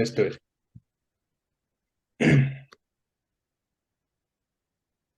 Let's do it.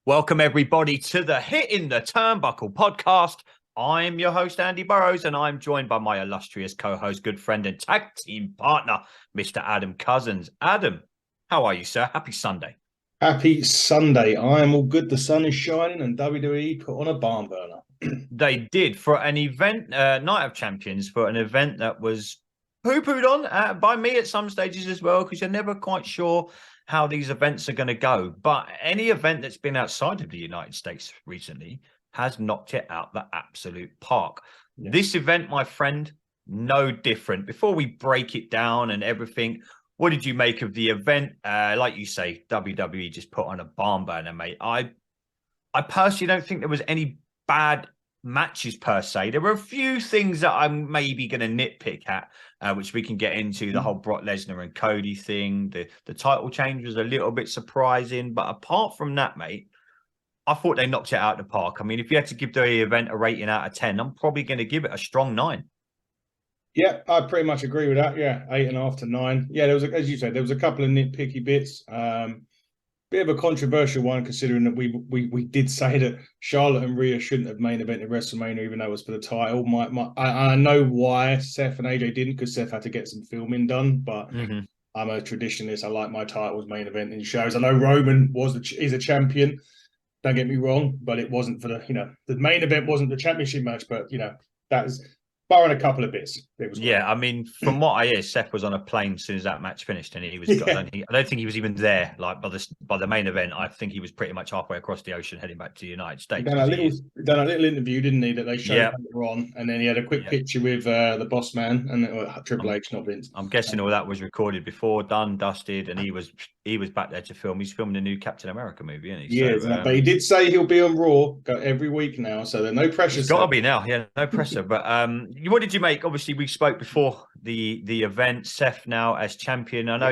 Welcome, everybody, to the Hitting the Turnbuckle podcast. I'm your host, Andy Burrows, and I'm joined by my illustrious co-host, good friend and tag team partner, Mr. Adam Cousins. Adam, how are you, sir? Happy Sunday. Happy Sunday. I am all good. The sun is shining and WWE put on a barn burner. They did for an event, Night of Champions, for an event that was poo-pooed on by me at some stages as well, because you're never quite sure how these events are going to go. But any event that's been outside of the United States recently has knocked it out the absolute park. Yeah. This event, my friend, no different. Before we break it down and everything, what did you make of the event? Like you say, WWE just put on a barn burner, mate. I personally don't think there was any bad matches per se. There were a few things that I'm maybe going to nitpick at, which we can get into. The whole Brock Lesnar and Cody thing, the title change was a little bit surprising, but apart from that, mate, I thought they knocked it out of the park. I mean, if you had to give the event a rating out of 10, I'm probably going to give it a strong 9. Yeah, I pretty much agree with that. Yeah, 8.5 to 9. Yeah, there was, as you said, there was a couple of nitpicky bits. Bit of a controversial one, considering that we did say that Charlotte and Rhea shouldn't have main evented WrestleMania, even though it was for the title. I know why Seth and AJ didn't, because Seth had to get some filming done. But I'm a traditionalist. I like my titles main event in shows. I know Roman is a champion. Don't get me wrong, but it wasn't for the main event wasn't the championship match. But that is. Barring a couple of bits. Yeah, I mean, from what I hear, Seth was on a plane as soon as that match finished, and he was. Yeah. I don't think he was even there. Like by the main event, I think he was pretty much halfway across the ocean, heading back to the United States. Done a little interview, didn't he? That they showed later on, and then he had a quick picture with the boss man and Triple H, not Vince. I'm guessing all that was recorded before, done, dusted, and he was back there to film. He's filming the new Captain America movie, isn't he? Yeah, so, but he did say he'll be on Raw every week now, so there's no pressure. It's got to be now, yeah, no pressure. But what did you make? Obviously, we spoke before the event. Seth now as champion. I know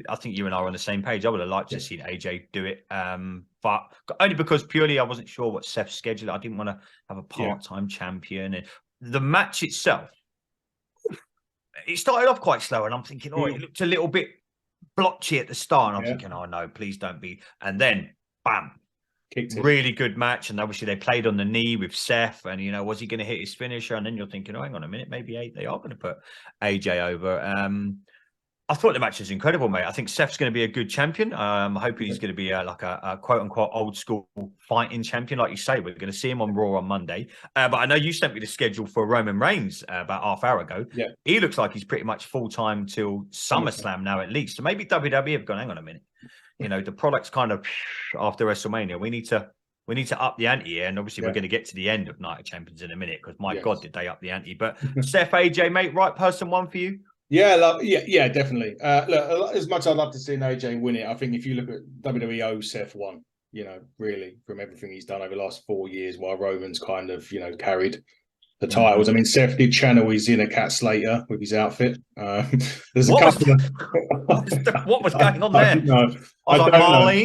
I think you and I are on the same page. I would have liked to see AJ do it, but only because purely I wasn't sure what Seth's schedule. I didn't want to have a part-time champion. And the match itself, it started off quite slow, and I'm thinking, it looked a little bit blotchy at the start. And I'm thinking, oh no, please don't be. And then, bam. Really good match, and obviously they played on the knee with Seth, and was he going to hit his finisher? And then you're thinking, hang on a minute, maybe they are going to put AJ over. I thought the match was incredible, mate. I think Seth's going to be a good champion. I'm hoping he's going to be like a quote unquote old school fighting champion, like you say. We're going to see him on Raw on Monday. But I know you sent me the schedule for Roman Reigns about half hour ago. Yeah, he looks like he's pretty much full time till SummerSlam now, at least. So maybe WWE have gone, hang on a minute. The product's kind of after WrestleMania. We need to up the ante here, and obviously we're going to get to the end of Night of Champions in a minute, because my God, did they up the ante? But Seth, AJ, mate, right person one for you? Yeah, definitely. Look, as much as I'd love to see an AJ win it, I think if you look at WWE, Seth won. Really from everything he's done over the last 4 years, while Roman's kind of carried the titles. I mean, Seth did channel his inner Cat Slater with his outfit. There's a couple what was going on there? I was like,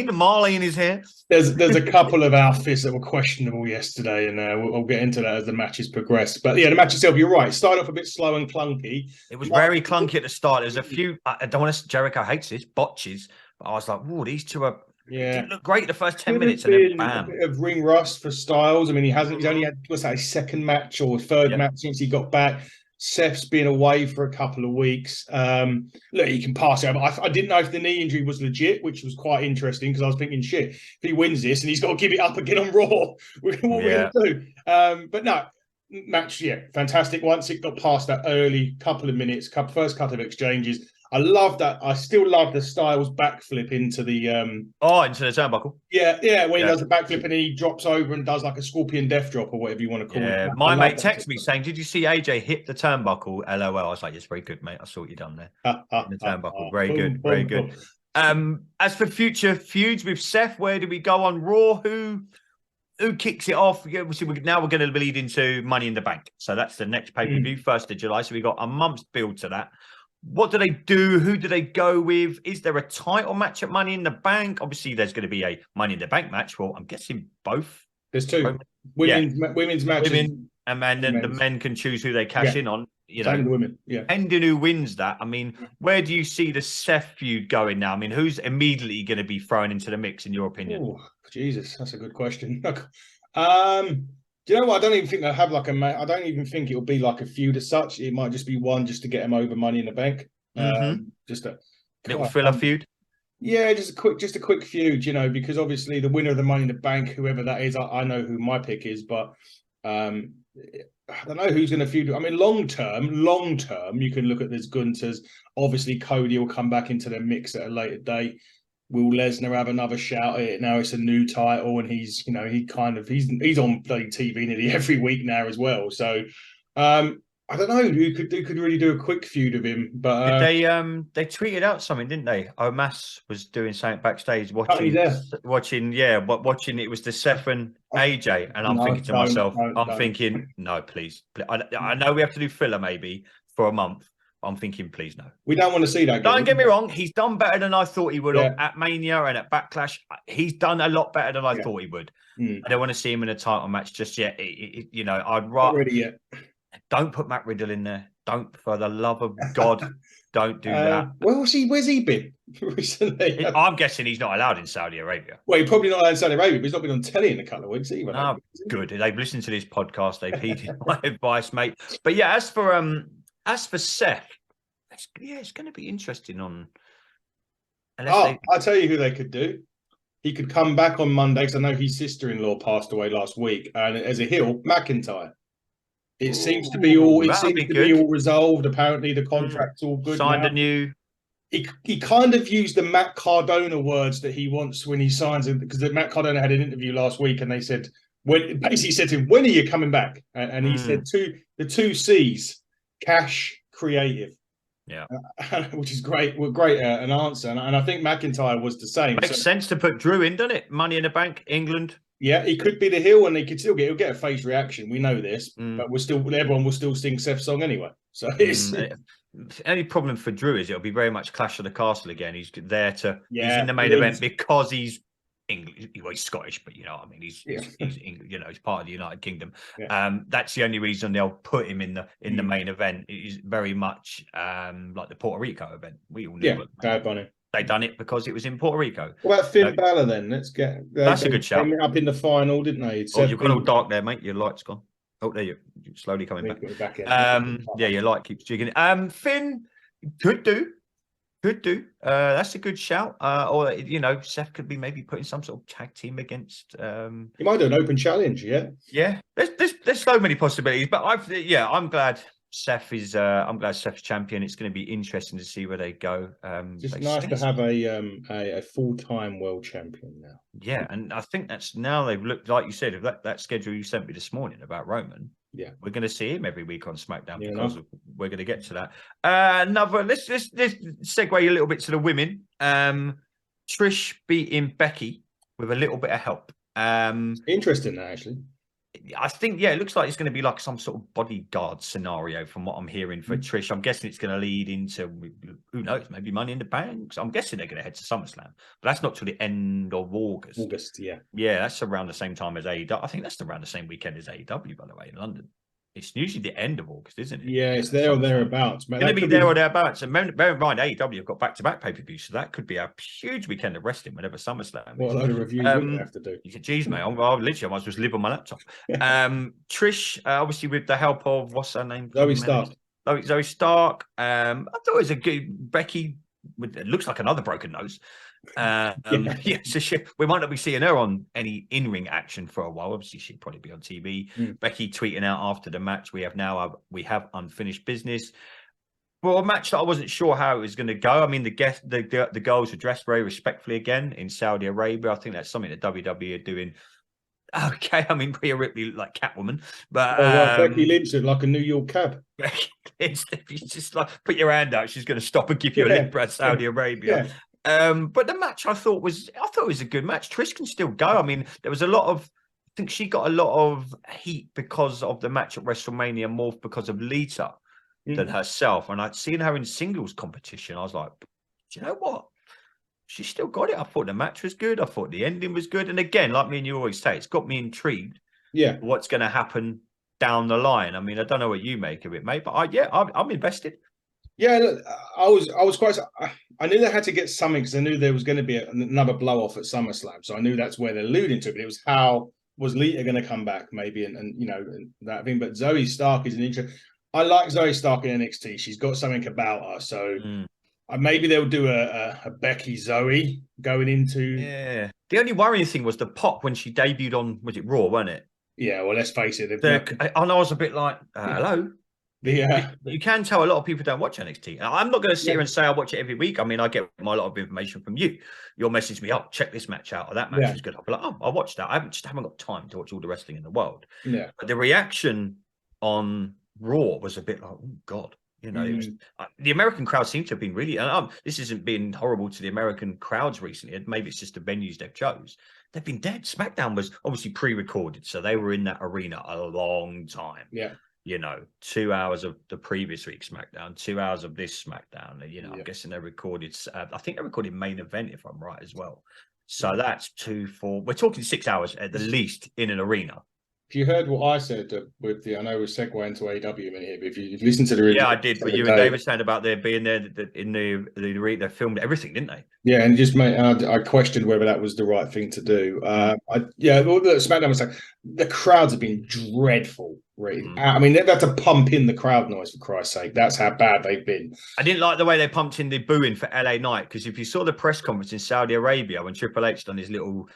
Marlene is here. There's a couple of outfits that were questionable yesterday, and we'll get into that as the matches progress. But yeah, the match itself, you're right. It started off a bit slow and clunky. It was very clunky at the start. There's a few. I don't want to. Jericho hates this botches, but I was like, "Whoa, these two are." Yeah, didn't look great the first 10 minutes, and then bam. A bit of ring rust for Styles. I mean, he's only had his second match or third match since he got back. Seth's been away for a couple of weeks. Look, he can pass it. I didn't know if the knee injury was legit, which was quite interesting, because I was thinking, shit, if he wins this and he's got to give it up again on Raw, what are we going to do? But no, match, fantastic. Once it got past that early couple of minutes, first couple of exchanges, I love that. I still love the Styles backflip into the into the turnbuckle. Yeah, when he does the backflip and he drops over and does like a scorpion death drop or whatever you want to call it. My mate texted me saying, "Did you see AJ hit the turnbuckle?" LOL. I was like, "Yes, very good, mate. I saw what you done there." The turnbuckle, very good, very good. As for future feuds with Seth, where do we go on Raw? Who kicks it off? Obviously, now we're going to lead into Money in the Bank. So that's the next pay-per-view, 1st of July. So we've got a month's build to that. What do they do? Who do they go with? Is there a title match at Money in the Bank? Obviously, there's going to be a Money in the Bank match. Well, I'm guessing both. There's two. Women's matches. Women, and then the men can choose who they cash in on. you Same know, with the women. Yeah. depending who wins that, I mean, where do you see the Seth feud going now? I mean, who's immediately going to be thrown into the mix, in your opinion? Oh, Jesus, that's a good question. Do you know what? I don't even think they'll have like I don't even think it'll be like a feud as such. It might just be one just to get him over Money in the Bank. Just a Little filler feud. Yeah, just a quick feud, because obviously the winner of the Money in the Bank, whoever that is, I know who my pick is, but I don't know who's going to feud. I mean, long term, you can look at this Gunther's. Obviously, Cody will come back into the mix at a later date. Will Lesnar have another shout at it? Now it's a new title, and he's on bloody TV nearly every week now as well. So I don't know who could really do a quick feud of him. But they tweeted out something, didn't they? Omas was doing something backstage, watching. It was the Seth and AJ, and I'm thinking to myself, no, please. I know we have to do filler maybe for a month. I'm thinking, please, no. We don't want to see that. Don't get me wrong. He's done better than I thought he would at Mania and at Backlash. He's done a lot better than I thought he would. I don't want to see him in a title match just yet. I'd rather. Not ready yet. Don't put Matt Riddle in there. Don't, for the love of God, don't do that. Where's he been recently? I'm guessing he's not allowed in Saudi Arabia. Well, he's probably not allowed in Saudi Arabia, but he's not been on telly in a couple of weeks either. No, good. They've listened to this podcast. They've heeded my advice, mate. But yeah, as for Seth, it's going to be interesting on. I'll tell you who they could do. He could come back on Monday, because I know his sister-in-law passed away last week, and as a heel, McIntyre. It seems to be all resolved. Apparently, the contract's all good. Signed a new. He kind of used the Matt Cardona words that he wants when he signs it, because Matt Cardona had an interview last week, and they said, basically said to him, "When are you coming back?" And he said the two C's: cash, creative. Yeah, which is great. Well, great an answer, and I think McIntyre was the same. Makes sense to put Drew in, doesn't it? Money in the Bank, England. Yeah, he could be the heel, and he could still get a face reaction. We know this, but everyone will still sing Seth's song anyway. So it's any problem for Drew is it'll be very much Clash of the Castle again. He's there to he's in the main event because he's English. Well, he's Scottish, but you know what I mean. He's he's part of the United Kingdom. Yeah. That's the only reason they'll put him in the main event. It is very much like the Puerto Rico event. We all knew Bad Bunny. They done it because it was in Puerto Rico. What about Finn Balor then? Let's get. That's a good shout. Up in the final, didn't they? You've gone all dark there, mate. Your light's gone. Oh, there you're slowly coming back. Your light keeps jigging. Finn could do. That's a good shout. Or Seth could be maybe putting some sort of tag team against. He might do an open challenge. Yeah. There's so many possibilities, but I'm glad. I'm glad Seth's champion. It's going to be interesting to see where they go. Just nice to have a full-time world champion now. Yeah, and I think that's now they've looked, like you said, of that schedule you sent me this morning about Roman. Yeah, we're going to see him every week on SmackDown we're going to get to that. Let's segue a little bit to the women. Trish beating Becky with a little bit of help. Interesting, that actually. I think, it looks like it's going to be like some sort of bodyguard scenario from what I'm hearing for Trish. I'm guessing it's going to lead into, who knows, maybe Money in the Bank. I'm guessing they're going to head to SummerSlam, but that's not till the end of August. Yeah. Yeah, that's around the same time as AEW. I think that's around the same weekend as AEW, by the way, in London. It's usually the end of August, isn't it? Yeah, it's there or thereabouts. It's going to be there or thereabouts. And bear in mind, AEW have got back-to-back pay-per-views, so that could be a huge weekend of wrestling whenever SummerSlam is. What a load of reviews we have to do. Geez, mate, I might as well live on my laptop. Trish, obviously with the help of, what's her name? Zoe Stark. Zoe Stark. I thought it was a good Becky. It looks like another broken nose. So we might not be seeing her on any in-ring action for a while. Obviously, she'd probably be on TV. Becky tweeting out after the match, we have unfinished business. For a match that I wasn't sure how it was going to go. I mean, the girls were dressed very respectfully again in Saudi Arabia. I think that's something that WWE are doing. Okay, I mean, Rhea Ripley like Catwoman, but Becky Lynch did like a New York cab. Becky Lynch, just like put your hand out. She's going to stop and give you a lip at Saudi Arabia. Yeah. But the match I thought it was a good match. Trish can still go. I mean, there was I think she got a lot of heat because of the match at WrestleMania more because of Lita than herself. And I'd seen her in singles competition. I was like, do you know what? She still got it. I thought the match was good. I thought the ending was good. And again, like me and you always say, it's got me intrigued. Yeah. What's going to happen down the line. I mean, I don't know what you make of it, mate, but I'm invested. Yeah, look, I was quite. I knew they had to get something because I knew there was going to be another blow off at SummerSlam, so I knew that's where they're alluding to. But it was how was Lita going to come back, maybe, and you know that thing. But Zoe Stark is an interest. I like Zoe Stark in NXT. She's got something about her, so maybe they'll do a Becky Zoe going into. Yeah. The only worrying thing was the pop when she debuted on, was it Raw, wasn't it? Yeah, well, let's face it. And I was a bit like, hello. You can tell a lot of people don't watch NXT. I'm not going to sit here and say I watch it every week. I mean, I get my lot of information from you. You'll message me, check this match out, or that match was good. I'll be like, I'll watch that. I just haven't got time to watch all the wrestling in the world. Yeah. But the reaction on Raw was a bit like, oh, God. You know, it was, the American crowd seemed to have been really, and this isn't been horrible to the American crowds recently. Maybe it's just the venues they've chose. They've been dead. SmackDown was obviously pre-recorded, so they were in that arena a long time. Yeah. You know, 2 hours of the previous week's SmackDown, 2 hours of this SmackDown. You know, I'm guessing they recorded, I think they recorded main event, if I'm right, as well. So that's 2, 4, we're talking 6 hours at the least in an arena. If you heard what I said with I know we're segueing into AW in here, but if you listened to the I did. But you and David said about there being there in the they filmed everything, didn't they? Yeah, and just I questioned whether that was the right thing to do. The SmackDown was like the crowds have been dreadful. Really, I mean they've had to pump in the crowd noise for Christ's sake. That's how bad they've been. I didn't like the way they pumped in the booing for LA Knight because if you saw the press conference in Saudi Arabia when Triple H done his little,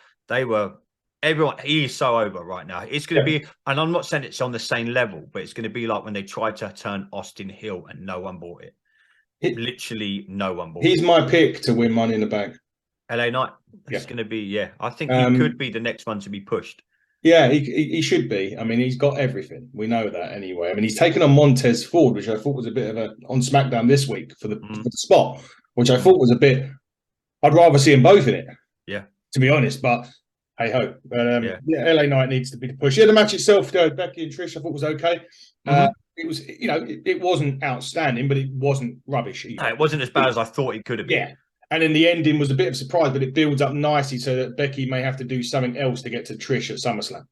everyone, he is so over right now. It's going to be, and I'm not saying it's on the same level, but it's going to be like when they tried to turn Austin Hill and no one bought it. Literally no one bought it. He's my pick to win Money in the Bank. LA Knight. It's going to be, I think he could be the next one to be pushed. Yeah, he should be. I mean, he's got everything. We know that anyway. I mean, he's taken on Montez Ford, which I thought was a bit of on SmackDown this week for the spot, which I thought was a bit. I'd rather see them both in it. Yeah, to be honest, but hey ho. LA Knight needs to be the push. Yeah, the match itself, Becky and Trish, I thought was okay. It was, it wasn't outstanding, but it wasn't rubbish either. No, it wasn't as bad as I thought it could have been. Yeah. And then the ending was a bit of a surprise, but it builds up nicely so that Becky may have to do something else to get to Trish at SummerSlam.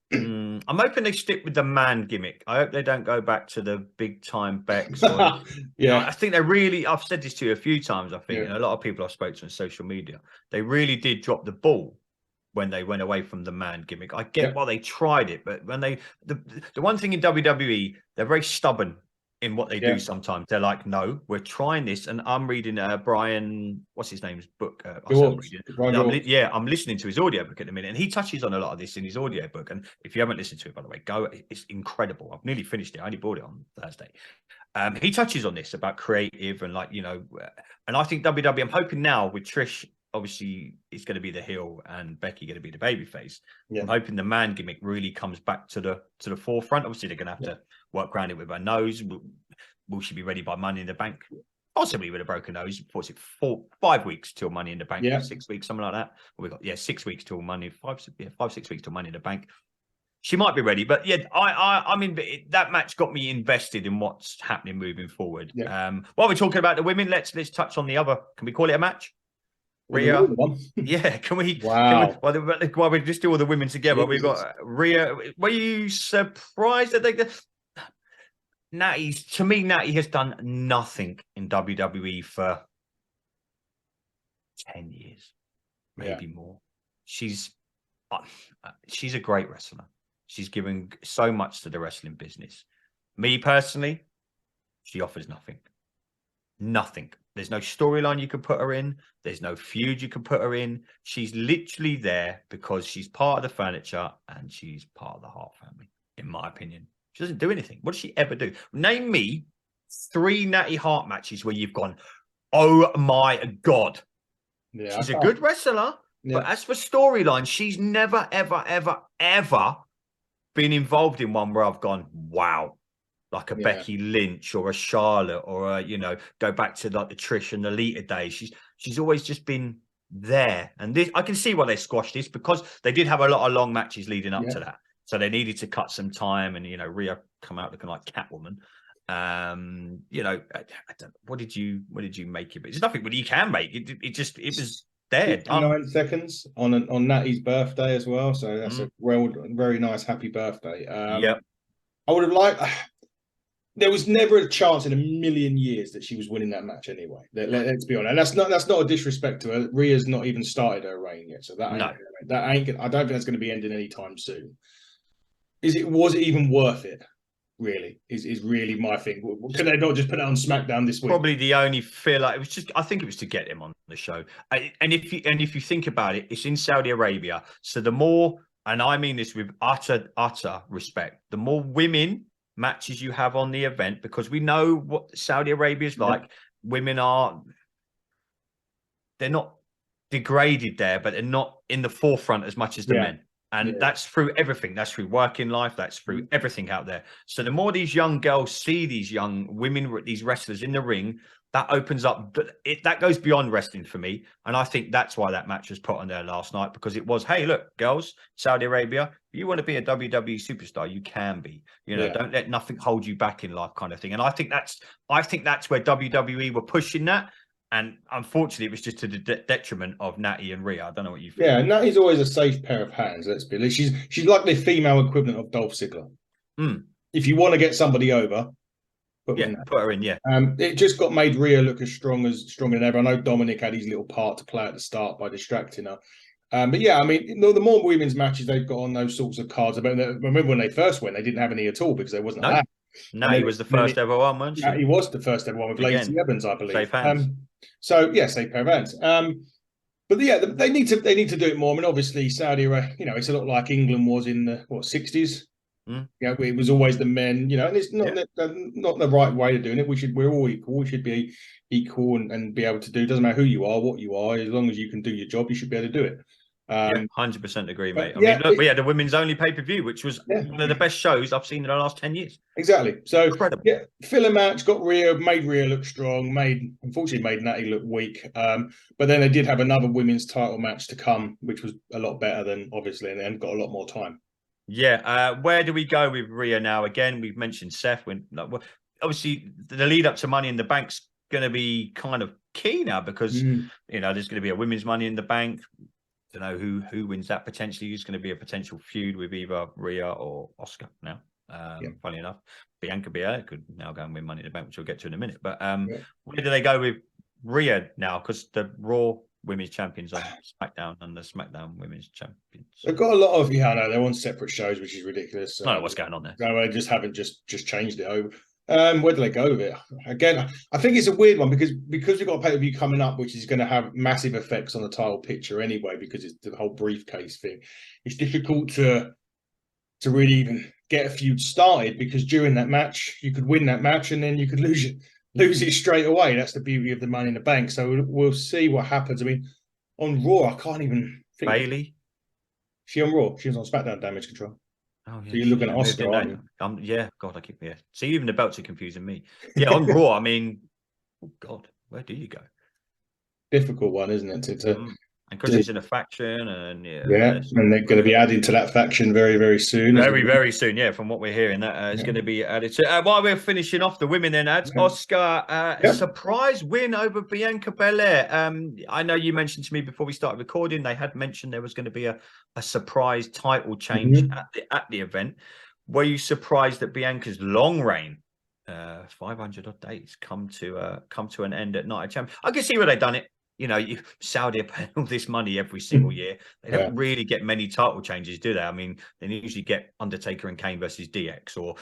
I'm hoping they stick with the man gimmick. I hope they don't go back to the big time Becks. Or, I think they really, I've said this to you a few times, I think, and a lot of people I've spoken to on social media, they really did drop the ball when they went away from the man gimmick. I get why they tried it, but when the one thing in WWE, they're very stubborn in what they do sometimes. They're like, no, we're trying this. And I'm reading Brian, what's his name's book? I'm listening to his audiobook at the minute, and he touches on a lot of this in his audiobook. And if you haven't listened to it, by the way, it's incredible. I've nearly finished it. I only bought it on Thursday. He touches on this about creative and and I think WWE, I'm hoping now with Trish, obviously it's going to be the heel and Becky going to be the babyface. I'm hoping the man gimmick really comes back to the forefront. Obviously they're going to have to work around it with her nose. Will she be ready by Money in the Bank? Possibly with a broken nose. What's it, 5 weeks till Money in the Bank? 6 weeks, something like that. Well, we got 6 weeks till Money. 5-6 weeks till Money in the Bank. She might be ready, but I mean, that match got me invested in what's happening moving forward. While we're talking about the women, let's touch on the other. Can we call it a match? Rhea, can we? Wow. While we just do all the women together, we've got Rhea. Were you surprised that Natty has done nothing in WWE for 10 years, maybe more. She's a great wrestler. She's given so much to the wrestling business. Me personally, she offers nothing. Nothing. There's no storyline you can put her in. There's no feud you can put her in. She's literally there because she's part of the furniture and she's part of the Hart family, in my opinion. She doesn't do anything. What does she ever do? Name me 3 Natty Hart matches where you've gone, oh my God. Yeah, she's a good wrestler, but as for storyline, she's never, ever, ever, ever been involved in one where I've gone, wow. Like a Becky Lynch or a Charlotte or go back to like the Trish and the Lita days. She's always just been there. And this, I can see why they squashed this because they did have a lot of long matches leading up to that. So they needed to cut some time and, Rhea come out looking like Catwoman. What did you make of it? There's nothing you can make. It was there. 9 seconds on Natty's birthday as well. So that's a very nice happy birthday. I would have liked. There was never a chance in a million years that she was winning that match anyway. Let's be honest, and that's not a disrespect to her. Rhea's not even started her reign yet, so No. that ain't. I don't think that's going to be ending anytime soon. Was it even worth it? Really, is really my thing. Could they not just put it on SmackDown this week? Probably the only feel like it was just. I think it was to get him on the show. And if you think about it, it's in Saudi Arabia. So the more, and I mean this with utter respect, the more women matches you have on the event, because we know what Saudi Arabia is like. Women they're not degraded there, but they're not in the forefront as much as the men. And that's through everything. That's through working life. That's through everything out there. So the more these young girls see these young women, these wrestlers in the ring, that opens up. That goes beyond wrestling for me. And I think that's why that match was put on there last night, because it was, hey, look, girls, Saudi Arabia, if you want to be a WWE superstar, you can be. Don't let nothing hold you back in life, kind of thing. And I think that's where WWE were pushing that. And unfortunately, it was just to the detriment of Natty and Rhea. I don't know what you think. Yeah, Natty's always a safe pair of hands. Let's be honest. She's like the female equivalent of Dolph Ziggler. If you want to get somebody over, put her in. It just got made Rhea look as stronger than ever. I know Dominic had his little part to play at the start by distracting her. But yeah, I mean, the more women's matches they've got on those sorts of cards. Remember when they first went, they didn't have any at all because they wasn't allowed. Natty was the first ever one, wasn't she? Natty was the first ever one with Lacey Evans, I believe. Safe hands. So yeah, safe pair of hands. But yeah, they need to do it more. I mean, obviously Saudi Arabia, it's a lot like England was in the 60s. It was always the men, and it's not not the right way of doing it. We're all equal. We should be equal and be able to do. Doesn't matter who you are, what you are, as long as you can do your job, you should be able to do it. 100% agree, mate. I mean, look, we had the women's only pay-per-view, which was one of the best shows I've seen in the last 10 years. Exactly. So, incredible. Filler match, made Rhea look strong, unfortunately made Natty look weak. But then they did have another women's title match to come, which was a lot better than, obviously, and then got a lot more time. Yeah. Where do we go with Rhea now? Again, we've mentioned Seth. Obviously, the lead up to Money in the Bank's going to be kind of key now, because, there's going to be a women's Money in the Bank. Don't know who wins that potentially. Who's going to be a potential feud with either Rhea or Oscar now. Funny enough, Bianca Belair could now go and win Money in the Bank, which we'll get to in a minute. But where do they go with Rhea now? Because the Raw Women's Champions on SmackDown and the SmackDown Women's Champions. They've got a lot of they're on separate shows, which is ridiculous. I don't know what's going on there. No, they just haven't just changed it over. Where do they go with it? Again, I think it's a weird one because we've got a pay-per-view coming up, which is going to have massive effects on the title picture anyway, because it's the whole briefcase thing. It's difficult to really even get a feud started, because during that match, you could win that match and then you could lose it straight away. That's the beauty of the Money in the Bank. So we'll see what happens. I mean, on Raw, I can't even think. Bailey? She on Raw? She was on SmackDown, Damage Control. Oh, yeah, so you're looking at Oscar, aren't you? Yeah, God, I keep See, even the belts are confusing me. Yeah, on Raw, I mean, oh God, where do you go? Difficult one, isn't it? And because it's in a faction, and and they're going to be adding to that faction very, very soon. Very soon, yeah. From what we're hearing, that is going to be added to. While we're finishing off the women, then Oscar, surprise win over Bianca Belair. I know you mentioned to me before we started recording, they had mentioned there was going to be a surprise title change at the event. Were you surprised that Bianca's long reign, 500 odd days, come to an end at Night of Champions? I can see where they've done it. Saudi are paying all this money every single year. They don't really get many title changes, do they? I mean, they usually get Undertaker and Kane versus DX, or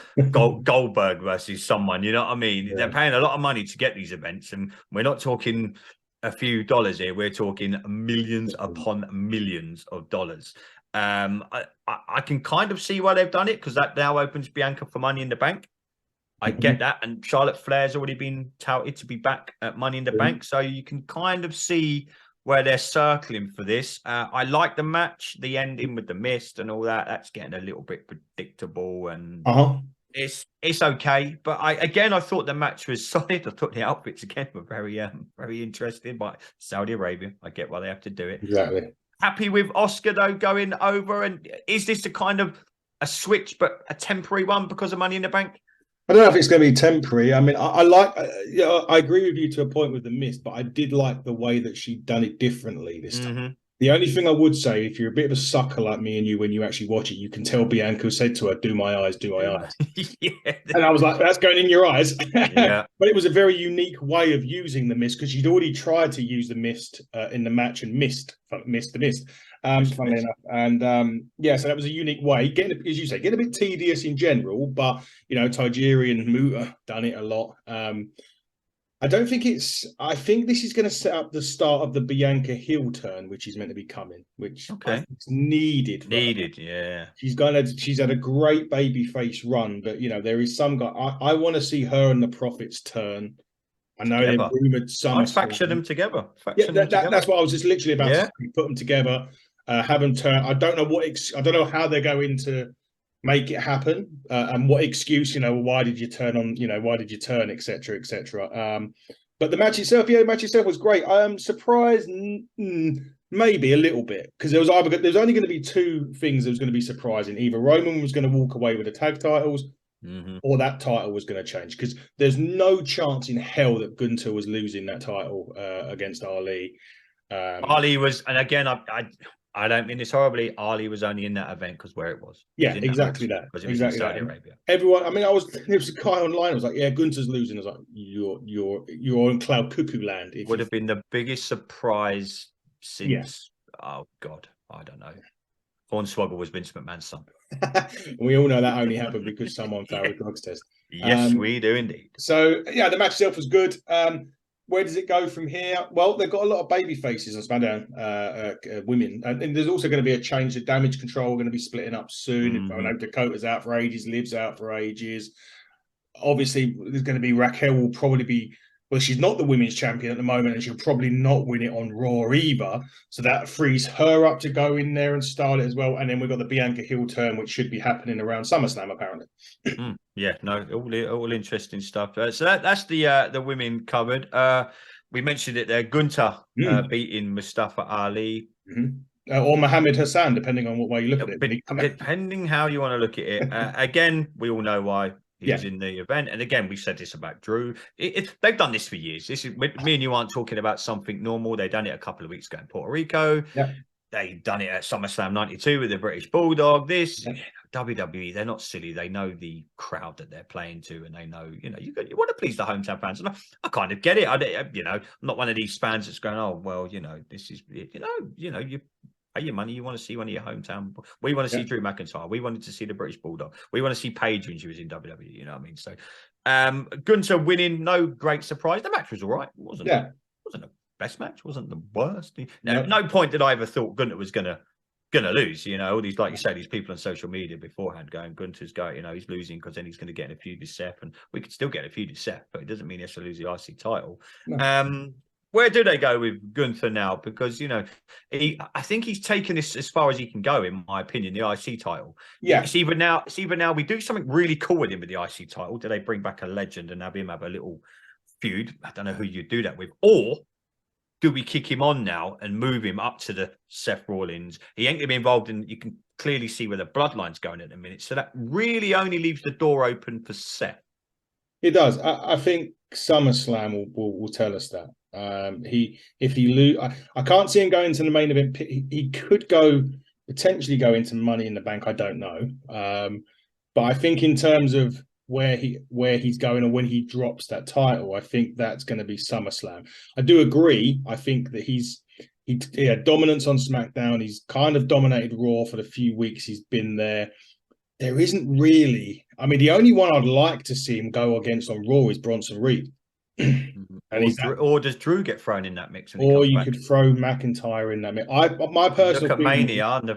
Goldberg versus someone. You know what I mean? Yeah. They're paying a lot of money to get these events, and we're not talking a few dollars here. We're talking millions upon millions of dollars. I can kind of see why they've done it, because that now opens Bianca for Money in the Bank. I get that, and Charlotte Flair's already been touted to be back at Money in the Bank, so you can kind of see where they're circling for this. I like the match, the ending with the mist and all that. That's getting a little bit predictable, and it's okay. But I thought the match was solid. I thought the outfits again were very interesting. But Saudi Arabia, I get why they have to do it. Exactly. Happy with Oscar though going over, and is this a kind of a switch, but a temporary one because of Money in the Bank? I don't know if it's going to be temporary. I mean, I like, I agree with you to a point with the mist, but I did like the way that she'd done it differently this time. The only thing I would say, if you're a bit of a sucker like me and you, when you actually watch it, you can tell Bianca said to her, "Do my eyes, do my eyes." Yeah. And I was like, "That's going in your eyes." Yeah. But it was a very unique way of using the mist because she'd already tried to use the mist in the match and missed the mist. Funnily enough, and yeah, so that was a unique way. Getting, as you say, getting a bit tedious in general, but Tajiri and Muta done it a lot. I don't think it's. I think this is going to set up the start of the Bianca heel turn, which is meant to be coming, which I Okay. think is needed for her. Needed. Yeah. She's had a great baby face run, but there is some guy. I want to see her and the Profits turn. I know they've Together. rumored I'd faction SummerSlam. them together. Yeah, Faction them together. that's what I was just literally about to Yeah. say. Put them together, have them turn. I don't know I don't know how they're going to make it happen, and what excuse, why did you turn on, why did you turn, etc., etc. But the match itself, yeah, the match itself was great. I am surprised, maybe a little bit, because there was only going to be two things that was going to be surprising. Either Roman was going to walk away with the tag titles, or that title was going to change. Because there's no chance in hell that Gunther was losing that title against Ali. Ali was, and again, I don't mean this horribly. Ali was only in that event because where it was. Yeah, exactly that. Because it was in Exactly Saudi that. Arabia. Everyone, I mean, there was a guy online. I was like, "Yeah, Gunther's losing." I was like, "You're in cloud cuckoo land." Would have been the biggest surprise since. Oh God, I don't know. Hornswoggle was Vince McMahon's son. We all know that only happened because someone failed a drugs test. Yes, we do indeed. So yeah, the match itself was good. Where does it go from here? Well, they've got a lot of baby faces on SmackDown, women, and there's also going to be a change. The Damage Control going to be splitting up soon. I know Dakota's out for ages, Liv's out for ages. Obviously, there's going to be Raquel will probably be. Well, she's not the women's champion at the moment, and she'll probably not win it on Raw either. So that frees her up to go in there and start it as well. And then we've got the Bianca heel turn, which should be happening around SummerSlam, apparently. Yeah, no, all interesting stuff. So that's the women covered. We mentioned it there. Gunther beating Mustafa Ali. Or Mohammed Hassan, depending on what way you look at it. Depending how you want to look at it. Again, we all know why he was in the event. And again, we said this about Drew. They've done this for years. This is me and you aren't talking about something normal. They've done it a couple of weeks ago in Puerto Rico. Yeah. They've done it at SummerSlam 92 with the British Bulldog. WWE, they're not silly. They know the crowd that they're playing to, and they know, you want to please the hometown fans. And I kind of get it. I'm not one of these fans that's going, oh, well, this is, you pay your money. You want to see one of your hometown. We want to see Drew McIntyre. We wanted to see the British Bulldog. We want to see Paige when she was in WWE. You know what I mean? So, Gunther winning, no great surprise. The match was all right. It wasn't the best match. Wasn't the worst. No point did I ever thought Gunther was gonna lose. All these, like you say, these people on social media beforehand going, Gunther's going, he's losing because then he's going to get in a feud with Seth, and we could still get a feud with Seth, but it doesn't mean he has to lose the IC title. No. Where do they go with Gunther now? Because I think he's taken this as far as he can go, in my opinion. The IC title. Yeah. It's either now we do something really cool with him with the IC title. Do they bring back a legend and have him have a little feud? I don't know who you do that with, or do we kick him on now and move him up to the Seth Rollins? He ain't going to be involved in. You can clearly see where the bloodline's going at the minute. So that really only leaves the door open for Seth. It does. I think SummerSlam will tell us that. If he lose, I can't see him going to the main event. He could potentially go into Money in the Bank. I don't know. But I think in terms of where he's going, or when he drops that title, I think that's going to be SummerSlam. I do agree. I think that he had dominance on SmackDown. He's kind of dominated Raw for the few weeks he's been there. There isn't really. I mean, the only one I'd like to see him go against on Raw is Bronson Reed. Or does Drew get thrown in that mix? Or you could throw McIntyre in that mix. My personal look at Mania and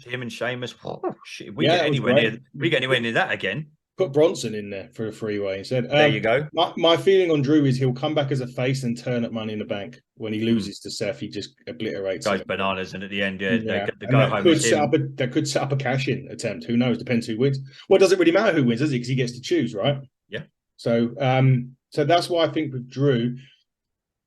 him and Sheamus. Oh, shit, we get anywhere near that again. Put Bronson in there for a freeway instead. There you go. My feeling on Drew is he'll come back as a face and turn at Money in the Bank. When he loses to Seth, he just obliterates. Goes bananas, and at the end, the go home that could set up a cash-in attempt. Who knows? Depends who wins. Well, it doesn't really matter who wins, does it? Because he gets to choose, right? Yeah. So that's why I think with Drew,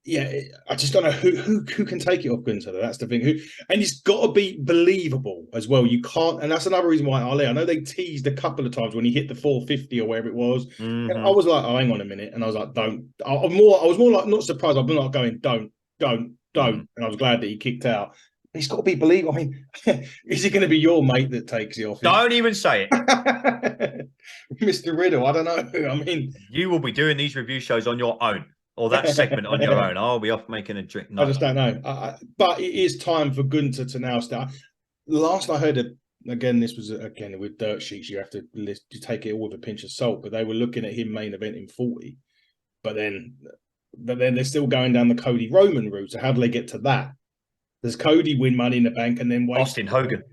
I just don't know who can take it off Gunther. That's the thing. And it's got to be believable as well. You can't, and that's another reason why Ali. I know they teased a couple of times when he hit the 450 or wherever it was. And I was like, oh, hang on a minute, and I was like, don't. I was more like not surprised. I'm not going, don't. And I was glad that he kicked out. He's got to be believable. I mean, is it going to be your mate that takes it off him? Don't even say it. Mr. Riddle, I don't know. I mean, You will be doing these review shows on your own, or that segment on your own. I'll be off making a drink. I just don't know. But it is time for Gunter to now start. Last I heard, again, this was again with dirt sheets. You have to take it all with a pinch of salt. But they were looking at him main event in 40. But then they're still going down the Cody Roman route. So how do they get to that? Does Cody win Money in the Bank and then wait? Austin Hogan.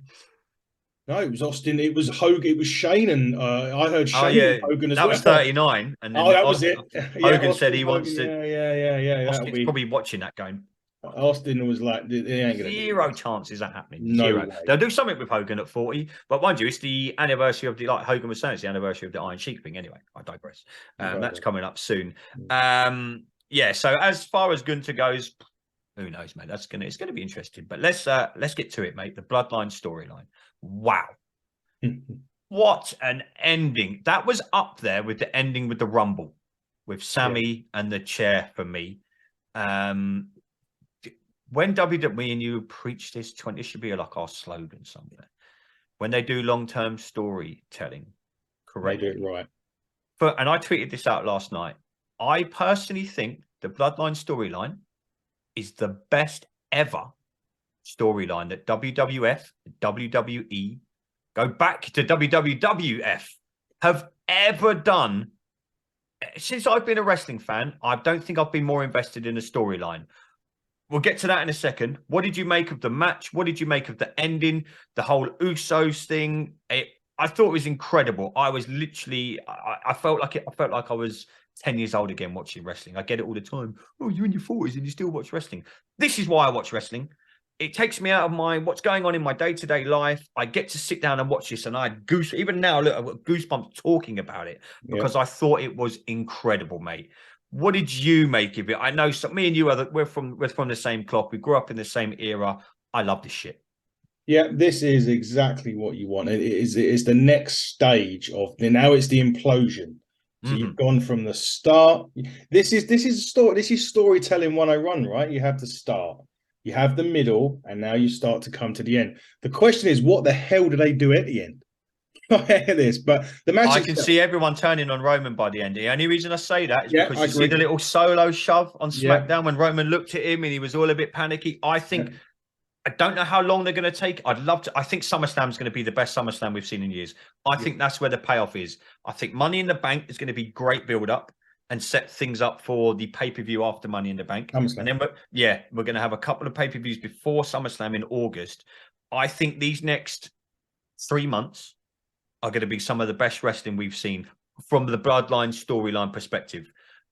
No, it was Austin. It was Hogan. It was Shane, and I heard Shane and Hogan as that well. Was 39. And then that was it. Hogan said he wants to. Yeah. Austin's probably watching that going. Austin was like, it ain't gonna zero chances that happening. No Zero. way. They'll do something with Hogan at 40, but mind you, it's the anniversary of like Hogan was saying, it's the anniversary of the Iron Sheik thing. Anyway, I digress. That's coming up soon. Yeah. So as far as Gunter goes, who knows, mate? It's gonna be interesting. But let's get to it, mate. The Bloodline storyline. Wow. What an ending. That was up there with the ending with the Rumble, with Sammy and the chair for me. When WWE and you preach this, this should be like our slogan somewhere. When they do long-term storytelling, correct? They do it right. And I tweeted this out last night. I personally think the Bloodline storyline is the best ever storyline that WWF, WWE, go back to WWF, have ever done. Since I've been a wrestling fan, I don't think I've been more invested in a storyline. We'll get to that in a second. What did you make of the match? What did you make of the ending? The whole Usos thing? I thought it was incredible. I was literally, I felt like I was 10 years old again watching wrestling. I get it all the time. Oh, you're in your 40s and you still watch wrestling. This is why I watch wrestling. It takes me out of what's going on in my day-to-day life. I get to sit down and watch this, and I had even now, look, I've got goosebumps talking about it because I thought it was incredible, mate. What did you make of it? I know me and you we're from the same cloth. We grew up in the same era. I love this shit. Yeah, this is exactly what you want. It's the next stage of now it's the implosion. So you've gone from the start. This is storytelling 101, right? You have the start. You have the middle, and now you start to come to the end. The question is, what the hell do they do at the end? I hear this, but the match. I can see everyone turning on Roman by the end. The only reason I say that is because you see the little solo shove on SmackDown when Roman looked at him and he was all a bit panicky. I think I don't know how long they're going to take. I'd love to. I think SummerSlam is going to be the best SummerSlam we've seen in years. I think that's where the payoff is. I think Money in the Bank is going to be great build-up and set things up for the pay-per-view after Money in the Bank. And then, we're going to have a couple of pay-per-views before SummerSlam in August. I think these next 3 months are going to be some of the best wrestling we've seen from the Bloodline storyline perspective.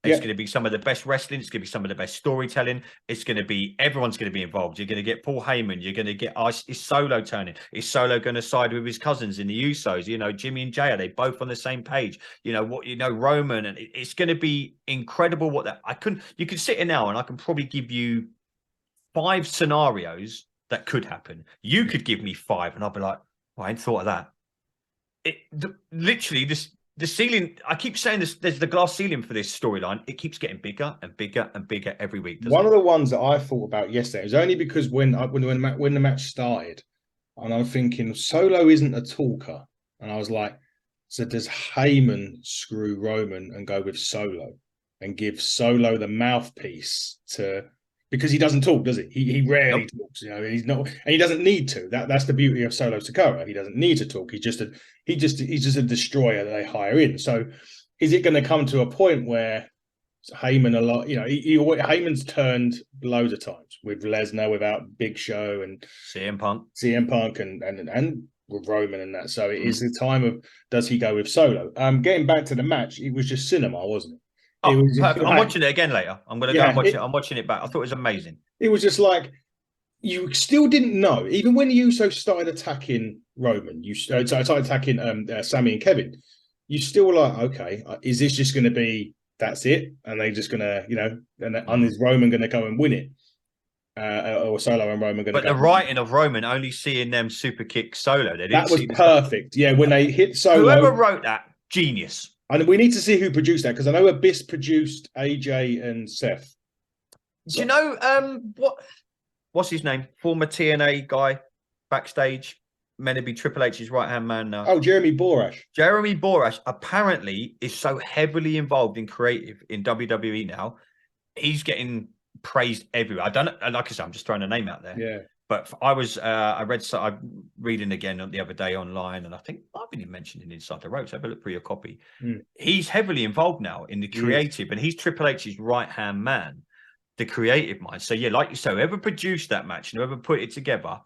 It's going to be some of the best wrestling. It's going to be some of the best storytelling. It's going to be, everyone's going to be involved. You're going to get Paul Heyman. You're going to get, is Solo turning? Is Solo going to side with his cousins in the Usos? You know, Jimmy and Jay, are they both on the same page? You know, Roman, and it's going to be incredible you could sit here now and I can probably give you 5 scenarios that could happen. You could give me 5 and I'll be like, I ain't thought of that. Literally, the ceiling, I keep saying this, there's the glass ceiling for this storyline. It keeps getting bigger and bigger and bigger every week. One of the ones that I thought about yesterday was only because when the match started, and I'm thinking Solo isn't a talker, and I was like, so does Heyman screw Roman and go with Solo and give Solo the mouthpiece because he doesn't talk, does he? He rarely talks. You know, he's not, and he doesn't need to. That's the beauty of Solo Sikoa. He doesn't need to talk. He's just a destroyer that they hire in. So, is it going to come to a point where Heyman Heyman's turned loads of times with Lesnar, without Big Show and CM Punk, and with Roman and that. So it is the time of, does he go with Solo? Getting back to the match, it was just cinema, wasn't it? Oh, perfect. I'm watching it again later. I'm going to go and watch it. I'm watching it back. I thought it was amazing. It was just like, you still didn't know, even when you started attacking Roman, started attacking Sammy and Kevin, you still were like, okay, is this just going to be, that's it? And they just going to, and is Roman going to go and win it? Or Solo and Roman going to go? But the writing of Roman only seeing them super kick Solo. That was perfect. Yeah, when they hit Solo. Whoever wrote that, genius. And we need to see who produced that, because I know Abyss produced AJ and Seth. Do you know what? what's his name? Former TNA guy backstage, meant to be Triple H's right-hand man now. Oh, Jeremy Borash. Jeremy Borash apparently is so heavily involved in creative in WWE now. He's getting praised everywhere. I don't know. Like I said, I'm just throwing a name out there. Yeah. But I'm reading again the other day online, and I think I've been mentioned in Inside the Ropes. Have a look through your copy. He's heavily involved now in the creative, and he's Triple H's right-hand man, the creative mind. So yeah, like you say, whoever produced that match and whoever put it together.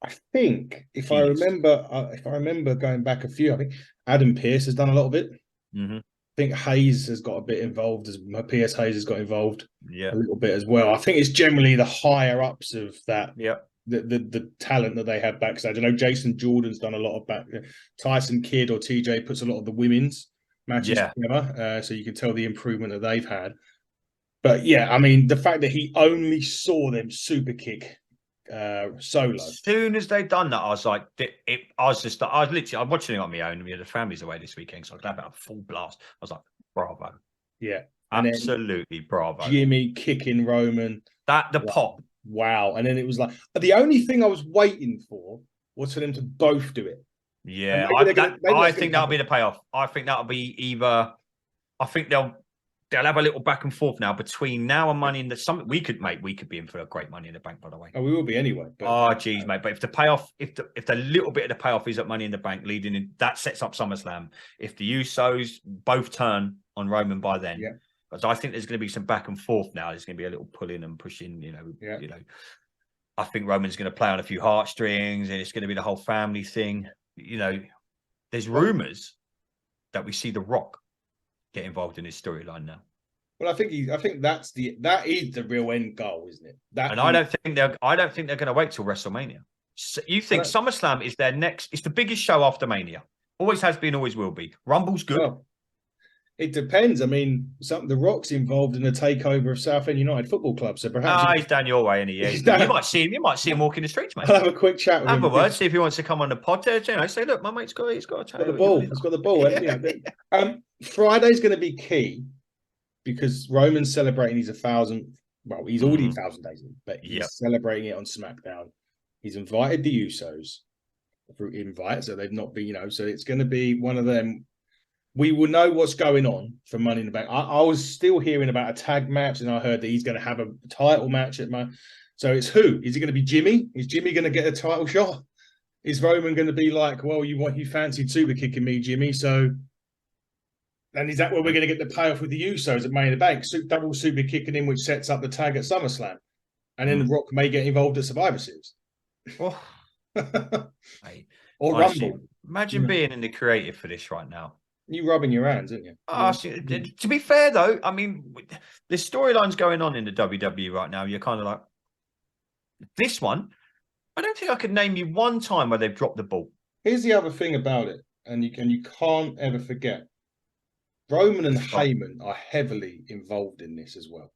I think if I remember going back a few, I think Adam Pearce has done a lot of it. Mm-hmm. I think Hayes has got a bit involved, as P.S. Hayes has got involved a little bit as well. I think it's generally the higher ups of that, the talent that they have backstage. I know Jason Jordan's done a lot of Tyson Kidd or TJ puts a lot of the women's matches together, so you can tell the improvement that they've had. But yeah, I mean, the fact that he only saw them super kick solo. As soon as they'd done that, I was like, I'm watching it on my own. The family's away this weekend, so I was having a full blast. I was like, bravo. Yeah. Absolutely bravo. Jimmy kicking Roman. Pop. Wow. And then it was like, the only thing I was waiting for was for them to both do it. Yeah. I think that'll be the payoff. I think that'll be either, I think they'll have a little back and forth now between now and Money in the we could be in for a great Money in the Bank, by the way. Oh, we will be anyway. Geez, mate. But if the payoff, if the little bit of the payoff is at Money in the Bank leading in, that sets up SummerSlam. If the Usos both turn on Roman by then, but I think there's going to be some back and forth now. There's going to be a little pulling and pushing, you know. I think Roman's going to play on a few heartstrings, and it's going to be the whole family thing. You know, there's rumors that we see The Rock get involved in his storyline now. Well, I think that is the real end goal, isn't it? I don't think they're going to wait till WrestleMania. So you think SummerSlam is their next? It's the biggest show after Mania. Always has been, always will be. Rumble's good. Well, it depends. I mean, The Rock's involved in the takeover of Southend United Football Club, so perhaps he's down your way, you might see him. You might see him walking the streets, mate. I'll have a quick chat with him. Have a word, see if he wants to come on the pod. Say, look, my mate's he's got a chat. He's got the ball. Friday's going to be key because Roman's celebrating his 1,000. Well, he's already 1,000 days in, but he's celebrating it on SmackDown. He's invited the Usos through invite, so they've not been, so it's going to be one of them. We will know what's going on for Money in the Bank. I was still hearing about a tag match, and I heard that he's going to have a title match So it's who? Is it going to be Jimmy? Is Jimmy going to get a title shot? Is Roman going to be like, well, you fancied super kicking me, Jimmy? So, and is that where we're going to get the payoff with the Usos at Money in the Bank? Double super kicking him, which sets up the tag at SummerSlam, and then The Rock may get involved at Survivor Series. Oh. Or Rumble. Imagine being in the creative for this right now. You rubbing your hands, aren't you? To be fair, though, I mean, there's storylines going on in the WWE right now. You're kind of like, this one, I don't think I could name you one time where they've dropped the ball. Here's the other thing about it, and you can't ever forget. Roman and Heyman are heavily involved in this as well.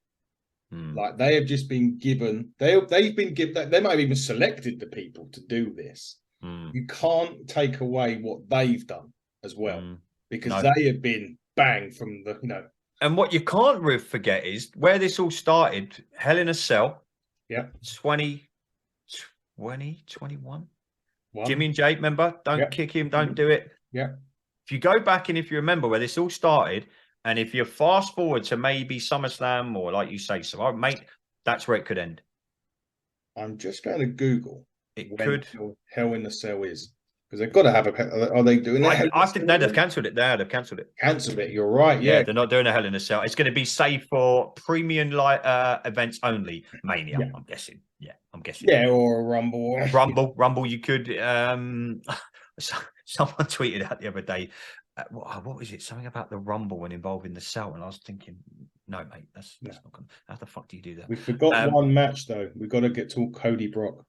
Like they have just been given, they've been given, they might have even selected the people to do this. You can't take away what they've done as well. Because they have been banged from the, And what you can't forget is where this all started, Hell in a Cell. Yeah. 2021. Jimmy and Jade, remember? Don't kick him, don't do it. Yeah. If you go back and if you remember where this all started, and if you fast forward to maybe SummerSlam or like you say, so mate, that's where it could end. I'm just going to Google could Hell in a Cell is. Because they've got to have are they doing that? I think they've cancelled it. They've cancelled it. Cancelled it. You're right. Yeah, they're not doing a Hell in a Cell. It's going to be saved for premium events only. Mania, I'm guessing. Yeah, I'm guessing. Yeah, or a Rumble. Rumble. You could. Someone tweeted out the other day. What was it? Something about the Rumble when involving the Cell, and I was thinking, no, mate, that's not going. How the fuck do you do that? We forgot one match though. We've got to get to Cody Brock.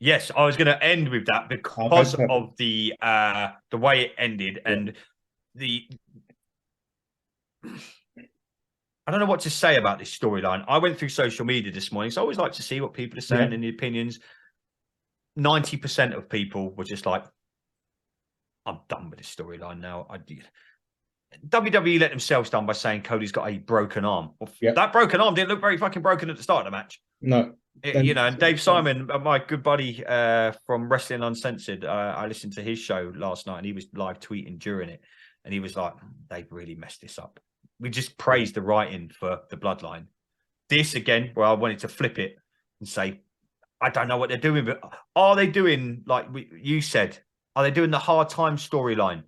Yes, I was going to end with that because of the way it ended and I don't know what to say about this storyline. I went through social media this morning, so I always like to see what people are saying and the opinions. 90% of people were just like, I'm done with this storyline now. WWE let themselves down by saying Cody's got a broken arm. Well, that broken arm didn't look very fucking broken at the start of the match. No. You know, and Dave Simon, my good buddy from Wrestling Uncensored, I listened to his show last night and he was live tweeting during it. And he was like, they've really messed this up. We just praised the writing for the Bloodline. This again, where I wanted to flip it and say, I don't know what they're doing, but are they doing, like you said, are they doing the hard time storyline?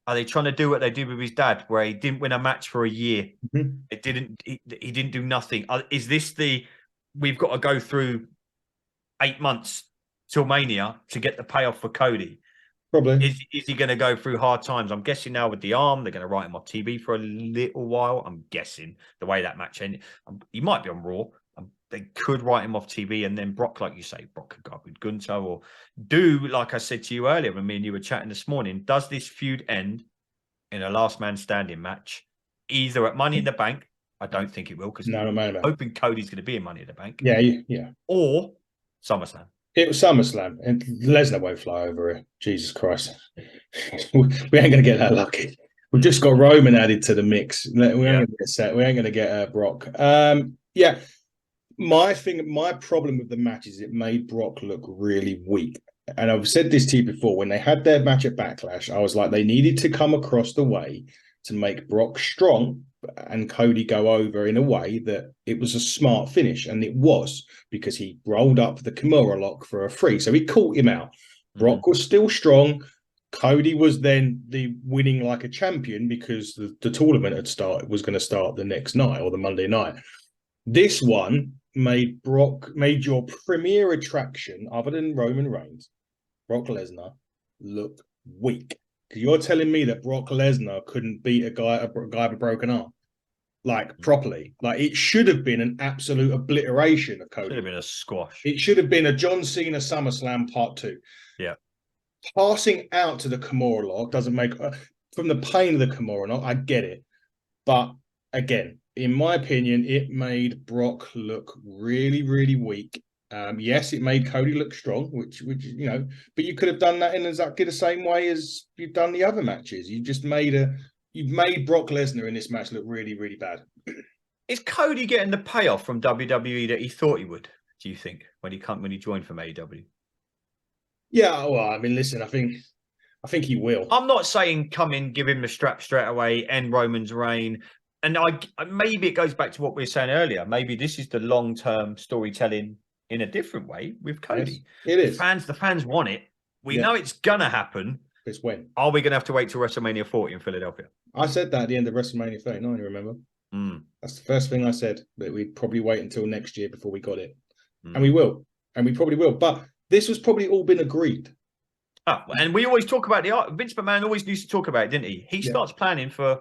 Are they trying to do what they did with his dad, where he didn't win a match for a year? It didn't. He didn't do nothing. Is this the? We've got to go through 8 months till Mania to get the payoff for Cody. Probably. Is he going to go through hard times? I'm guessing now with the arm, they're going to write him off TV for a little while. I'm guessing the way that match ended. He might be on Raw. They could write him off TV, and then Brock, like you say, Brock could go up with Gunther, or do like I said to you earlier when me and you were chatting this morning. Does this feud end in a last man standing match, either at Money in the Bank? I don't think it will, because I'm hoping Cody's going to be in Money in the Bank. Yeah. Or SummerSlam. It was SummerSlam, and Lesnar won't fly over it. Jesus Christ. We ain't going to get that lucky. We've just got Roman added to the mix. We ain't going to get set. We ain't going to get Brock. Yeah. My problem with the match is it made Brock look really weak. And I've said this to you before, when they had their match at Backlash, I was like, they needed to come across the way to make Brock strong and Cody go over in a way that it was a smart finish. And it was, because he rolled up the Kimura lock for a free. So he caught him out. Brock was still strong. Cody was then the winning like a champion, because the tournament was going to start the next night, or the Monday night. This one made your premier attraction, other than Roman Reigns, Brock Lesnar, look weak. Because you're telling me that Brock Lesnar couldn't beat a guy with a broken arm, like, properly. Like, it should have been an absolute obliteration of Cody. Should have been a squash. It should have been a John Cena SummerSlam Part 2. Yeah. Passing out to the Kimura lock doesn't make... from the pain of the Kimura lock, I get it. But, again, in my opinion, it made Brock look really, really weak. Yes, it made Cody look strong, which you know, but you could have done that in exactly the same way as you've done the other matches. You've made Brock Lesnar in this match look really, really bad. Is Cody getting the payoff from WWE that he thought he would, do you think, when he joined from AEW? Yeah, well, I mean, listen, I think he will. I'm not saying come in, give him the strap straight away, end Roman's reign. And maybe it goes back to what we were saying earlier. Maybe this is the long-term storytelling in a different way with Cody. Yes, it is. The fans want it. We know it's gonna happen. It's when? Are we gonna have to wait till WrestleMania 40 in Philadelphia? I said that at the end of WrestleMania 39, you remember? That's the first thing I said, that we'd probably wait until next year before we got it. And we will. And we probably will. But this was probably all been agreed. Oh, and we always talk about Vince McMahon always used to talk about it, didn't he? He starts planning for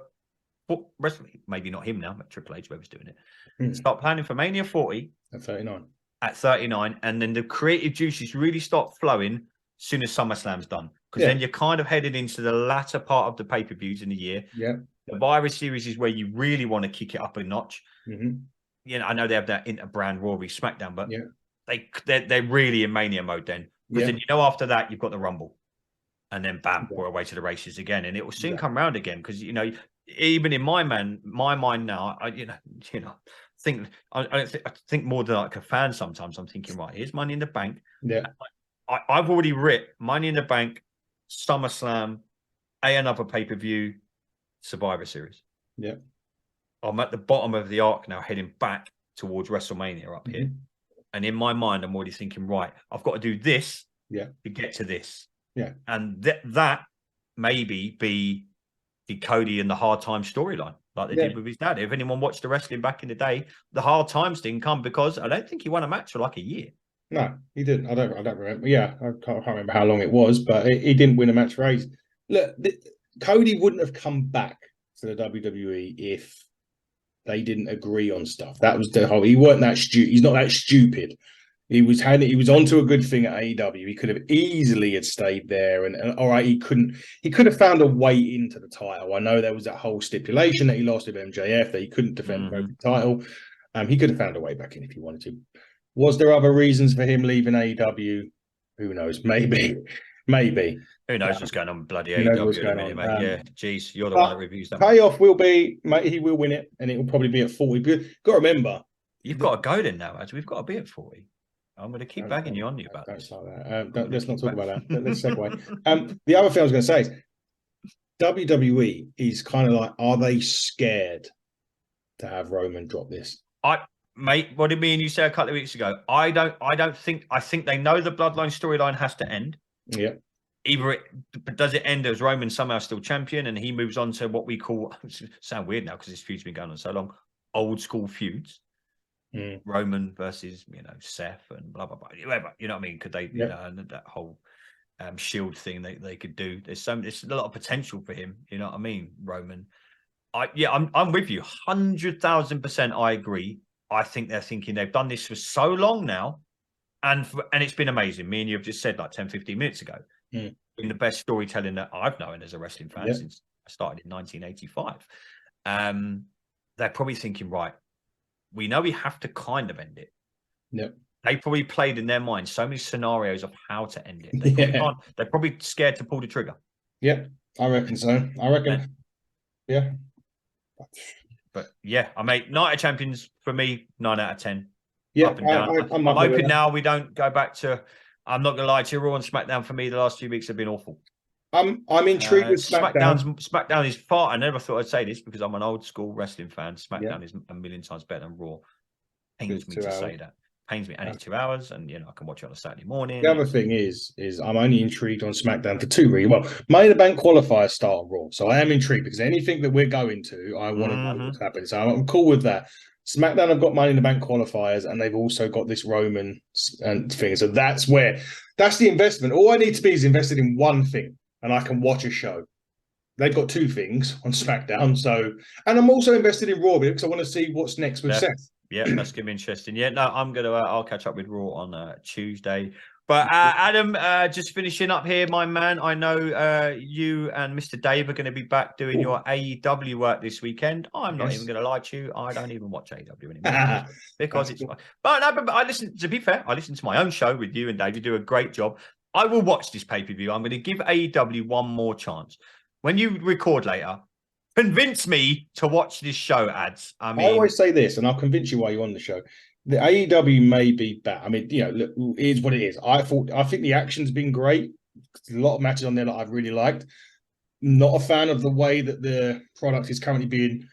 wrestling. Maybe not him now, but Triple H, whoever's doing it. Start planning for Mania 40 at 39. At 39, and then the creative juices really start flowing as soon as SummerSlam's done, because then you're kind of headed into the latter part of the pay-per-views in the year. Yeah, the Survivor Series is where you really want to kick it up a notch. You know, I know they have that inter-brand Raw v SmackDown, but they're really in Mania mode then, because then, you know, after that you've got the Rumble, and then bam, we're away to the races again, and it will soon come round again, because, you know, even in my mind now, I think more than like a fan. Sometimes I'm thinking, right, here's Money in the Bank. Yeah, I've already writ Money in the Bank, SummerSlam, another pay-per-view, Survivor Series. Yeah, I'm at the bottom of the arc now, heading back towards WrestleMania up here, and in my mind, I'm already thinking, right, I've got to do this, to get to this, and that maybe be the Cody and the hard time storyline, like they did with his dad. If anyone watched the wrestling back in the day, the hard times didn't come because I don't think he won a match for like a year. No, he didn't. I don't remember. Yeah, I can't remember how long it was, but he didn't win a match for ages. Look, Cody wouldn't have come back to the WWE if they didn't agree on stuff. That was the whole. He weren't that stupid. He's not that stupid. He was onto a good thing at AEW. He could have easily had stayed there, and all right, he could have found a way into the title. I know there was that whole stipulation that he lost with MJF, that he couldn't defend the title. He could have found a way back in if he wanted to. Was there other reasons for him leaving AEW? Who knows? Maybe. Who knows what's going on with bloody AEW, mate? Yeah, geez, you're the one that reviews that. Payoff will be, mate, he will win it, and it will probably be at 40. But you've got to remember, You've got to go then now, as we've got to be at 40. I'm going to keep bagging you on about this. Don't like that. Let's not talk about that. Let's segue. The other thing I was going to say is WWE is kind of like, are they scared to have Roman drop this? Mate, what did me and you say a couple of weeks ago? I think they know the bloodline storyline has to end. Yeah. Either does it end as Roman somehow still champion and he moves on to what we call, sound weird now because this feud's been going on so long, old school feuds. Roman versus, Seth and blah, blah, blah. Whatever, you know what I mean? Could they, and that whole Shield thing they could do. There's a lot of potential for him. You know what I mean? Roman. I'm with you. 100,000%. I agree. I think they're thinking they've done this for so long now, and it's been amazing. Me and you have just said like 10, 15 minutes ago. In the best storytelling that I've known as a wrestling fan since I started in 1985. They're probably thinking, right, we know we have to kind of end it. Yep. They probably played in their mind so many scenarios of how to end it. They're probably scared to pull the trigger. Yeah, I reckon so. Yeah. But yeah, Night of Champions for me, 9 out of 10. Yeah, up and down. I'm hoping now we don't go back to. I'm not gonna lie to you, Raw and SmackDown for me the last few weeks have been awful. I'm intrigued with SmackDown. SmackDown is far. I never thought I'd say this because I'm an old school wrestling fan. SmackDown is a million times better than Raw. Pains me to say that. Pains me, and it's 2 hours, and I can watch it on a Saturday morning. The other thing is I'm only intrigued on SmackDown for two reasons. Well, Money in the Bank qualifiers start on Raw, so I am intrigued because anything that we're going to, I want to know what's happening. So I'm cool with that. SmackDown have got Money in the Bank qualifiers, and they've also got this Roman and thing. So that's the investment. All I need to be is invested in one thing, and I can watch a show. They've got two things on SmackDown, and I'm also invested in Raw because I want to see what's next with Seth. Yeah, that's gonna be interesting. Yeah, no, I'll catch up with Raw on Tuesday. But Adam, just finishing up here, my man. I know you and Mr. Dave are going to be back doing your AEW work this weekend. I'm not even going to lie to you. I don't even watch AEW anymore because it's. But I listen. To be fair, I listen to my own show with you and Dave. You do a great job. I will watch this pay-per-view. I'm going to give AEW one more chance. When you record later, convince me to watch this show, ads. I always say this, and I'll convince you while you're on the show. The AEW may be bad. Look, it is what it is. I think the action's been great. There's a lot of matches on there that I've really liked. Not a fan of the way that the product is currently being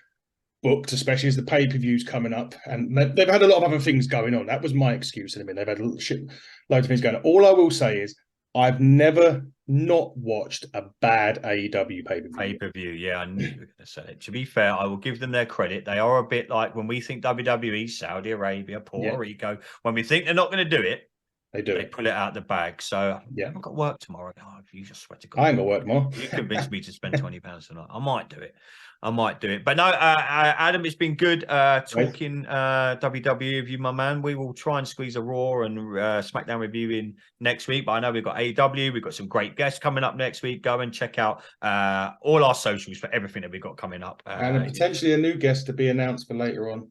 booked, especially as the pay-per-view's coming up. And they've had a lot of other things going on. That was my excuse. They've had loads of things going on. All I will say is I've never not watched a bad AEW pay-per-view. Pay-per-view, yeah, I knew you were going to say it. To be fair, I will give them their credit. They are a bit like when we think WWE, Saudi Arabia, Puerto Rico, when we think they're not going to do it, they pull it out the bag. So I've got work tomorrow. Oh, you just swear to God. I ain't got work tomorrow. You convinced me to spend £20 tonight. I might do it. But no, Adam, it's been good talking WWE with you, my man. We will try and squeeze a Raw and SmackDown review in next week. But I know we've got AEW. We've got some great guests coming up next week. Go and check out all our socials for everything that we've got coming up. And potentially a new guest to be announced for later on.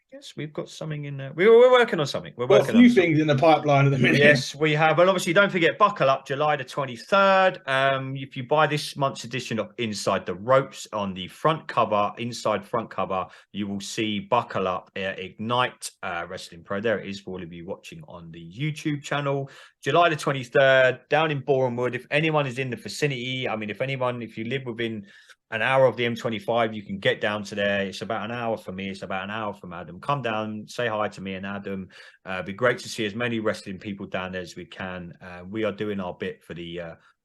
Yes, we've got something in there. We're working on something. We're working on a few things in the pipeline at the minute. Yes, we have. And obviously, don't forget, Buckle Up, July the 23rd. If you buy this month's edition of Inside the Ropes, on the front cover, inside front cover, you will see Buckle Up Ignite Wrestling Pro. There it is for all of you watching on the YouTube channel. July the 23rd, down in Bournemouth. If anyone is in the vicinity, if you live within an hour of the M25, you can get down to there. It's about an hour for me. It's about an hour from Adam. Come down, say hi to me and Adam. It'd be great to see as many wrestling people down there as we can. We are doing our bit for the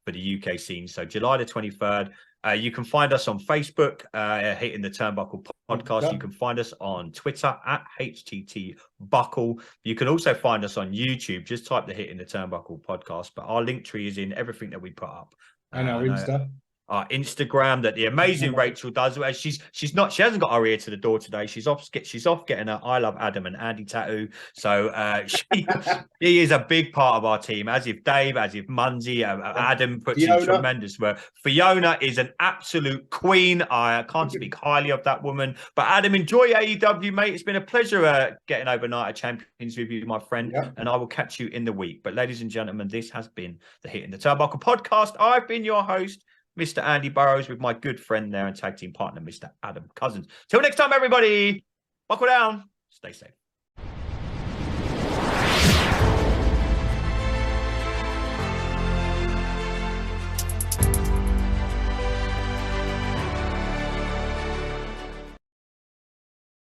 UK scene. So July the 23rd. You can find us on Facebook, Hitting the Turnbuckle Podcast. You can find us on Twitter at HTT Buckle. You can also find us on YouTube. Just type the Hitting the Turnbuckle Podcast. But our link tree is in everything that we put up. And our Insta. Our Instagram that the amazing Rachel does. She hasn't got her ear to the door today. She's off getting her I Love Adam and Andy tattoo. So she is a big part of our team, as if Dave, as if Munsey, Adam puts in tremendous work. Fiona is an absolute queen. I can't speak highly of that woman. But Adam, enjoy AEW, mate. It's been a pleasure getting over Night of Champions with you, my friend. And I will catch you in the week. But ladies and gentlemen, this has been the Hitting the Turnbuckle Podcast. I've been your host, Mr. Andy Burrows, with my good friend there and tag team partner, Mr. Adam Cousins. Till next time, everybody. Buckle down. Stay safe.